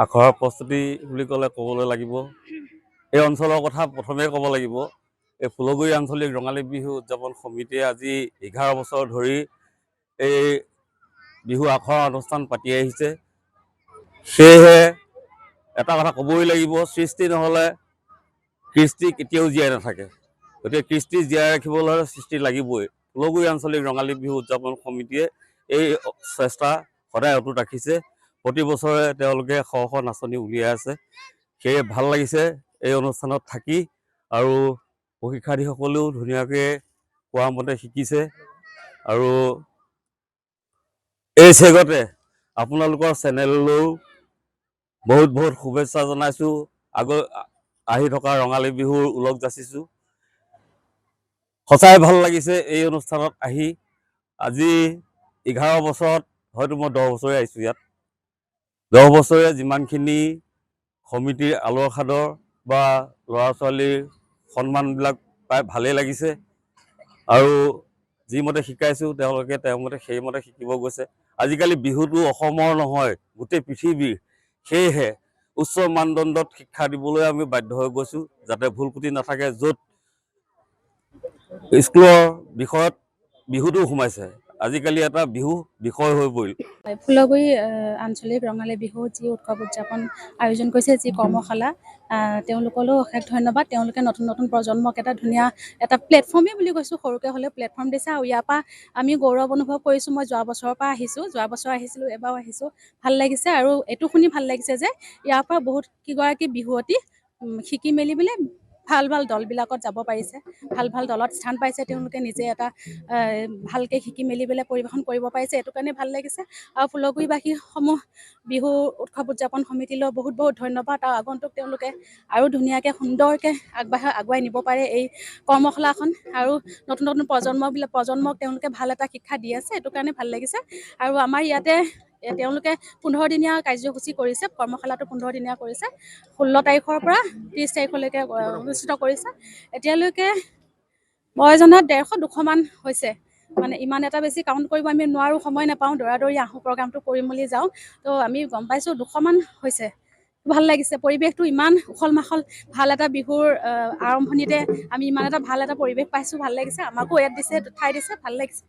আখৰা প্ৰস্তুতি বুলি ক'লে ক'বলৈ লাগিব এই অঞ্চলৰ কথা প্ৰথমে ক'ব লাগিব। এই ফুলগুৰি আঞ্চলিক ৰঙালী বিহু উদযাপন সমিতিয়ে আজি 11 বছৰ ধৰি এই বিহু আখৰা অনুষ্ঠান পাতি আহিছে। সেয়েহে এটা কথা ক'বই লাগিব, সৃষ্টি নহ'লে কৃষ্টি কেতিয়াও জীয়াই নাথাকে। গতিকে কৃষ্টি জীয়াই ৰাখিবলৈ হ'লে সৃষ্টি লাগিবই। ফুলগুৰি আঞ্চলিক ৰঙালী বিহু উদযাপন সমিতিয়ে এই চেষ্টা সদায় অটুট ৰাখিছে। প্ৰতি বছৰে তেওঁলোকে শ শ নাচনি উলিয়াই আছে। সেয়ে ভাল লাগিছে এই অনুষ্ঠানত থাকি, আৰু প্ৰশিক্ষাৰ্থীসকলেও ধুনীয়াকৈ কোৱা মতে শিকিছে। আৰু এই চেগতে আপোনালোকৰ চেনেললৈও বহুত বহুত শুভেচ্ছা জনাইছোঁ। আহি থকা ৰঙালী বিহুৰ ওলগ যাচিছোঁ। সঁচাই ভাল লাগিছে এই অনুষ্ঠানত আহি। আজি 11 বছৰত হয়তো মই 10 বছৰে আহিছোঁ ইয়াত। 10 বছৰে যিমানখিনি সমিতিৰ আলৰ সাদৰ বা ল'ৰা ছোৱালীৰ সন্মানবিলাক পাই ভালেই লাগিছে। আৰু যিমতে শিকাইছোঁ তেওঁলোকে তেওঁমতে সেইমতে শিকিব গৈছে। আজিকালি বিহুটো অসমৰ নহয়, গোটেই পৃথিৱীৰ। সেয়েহে উচ্চ মানদণ্ডত শিক্ষা দিবলৈ আমি বাধ্য হৈ গৈছোঁ, যাতে ভুল ক্ৰুটি নাথাকে। য'ত স্কুলৰ বিষয়ত বিহুটো সোমাইছে, আজিকালি এটা বিহু বিষয় হৈ পৰিল। ফুলগুৰি আঞ্চলিক ৰঙালী বিহু যি উৎসৱ উদযাপন আয়োজন কৰিছে, যি কৰ্মশালা, তেওঁলোকলৈও অশেষ ধন্যবাদ। তেওঁলোকে নতুন নতুন প্ৰজন্মক এটা ধুনীয়া এটা প্লেটফৰ্মেই বুলি কৈছোঁ, সৰুকৈ হ'লেও প্লেটফৰ্ম দিছে। আৰু ইয়াৰ পৰা আমি গৌৰৱ অনুভৱ কৰিছোঁ। মই যোৱা বছৰৰ পৰা আহিছোঁ, যোৱা বছৰ আহিছিলোঁ, এবাৰো আহিছোঁ। ভাল লাগিছে। আৰু এইটো শুনি ভাল লাগিছে যে ইয়াৰ পৰা বহুত কেইগৰাকী বিহুৱতী শিকি মেলি বোলে ভাল ভাল দলবিলাকত যাব পাৰিছে, ভাল ভাল দলত স্থান পাইছে। তেওঁলোকে নিজে এটা ভালকৈ শিকি মেলি পেলাই পৰিৱেশন কৰিব পাৰিছে। এইটো কাৰণে ভাল লাগিছে। আৰু ফুলগুৰিবাসীসমূহ বিহু উৎসৱ উদযাপন সমিতিলৈ বহুত বহুত ধন্যবাদ। আৰু আগন্তুক তেওঁলোকে আৰু ধুনীয়াকৈ সুন্দৰকৈ আগুৱাই নিব পাৰে এই কৰ্মশালাখন। আৰু নতুন নতুন প্ৰজন্মক তেওঁলোকে ভাল এটা শিক্ষা দি আছে। এইটো কাৰণে ভাল লাগিছে। আৰু আমাৰ ইয়াতে তেওঁলোকে 15 দিনীয়া কাৰ্যসূচী কৰিছে। কৰ্মশালাটো 15 দিনীয়া কৰিছে। 16 তাৰিখৰ পৰা 30 তাৰিখলৈকে অনুষ্ঠিত কৰিছে। এতিয়ালৈকে মই জনাত 150-200 মান হৈছে। মানে ইমান এটা বেছি কাউণ্ট কৰিব আমি নোৱাৰোঁ, সময় নাপাওঁ। দৌৰি আহোঁ, প্ৰগ্ৰামটো কৰি মেলি যাওঁ। তো আমি গম পাইছোঁ 200 মান হৈছে। ভাল লাগিছে। পৰিৱেশটো ইমান উখল মাখল, ভাল এটা বিহুৰ আৰম্ভণিতে আমি ইমান এটা ভাল এটা পৰিৱেশ পাইছোঁ। ভাল লাগিছে। আমাকো ইয়াত দিছে, ঠাই দিছে, ভাল লাগিছে।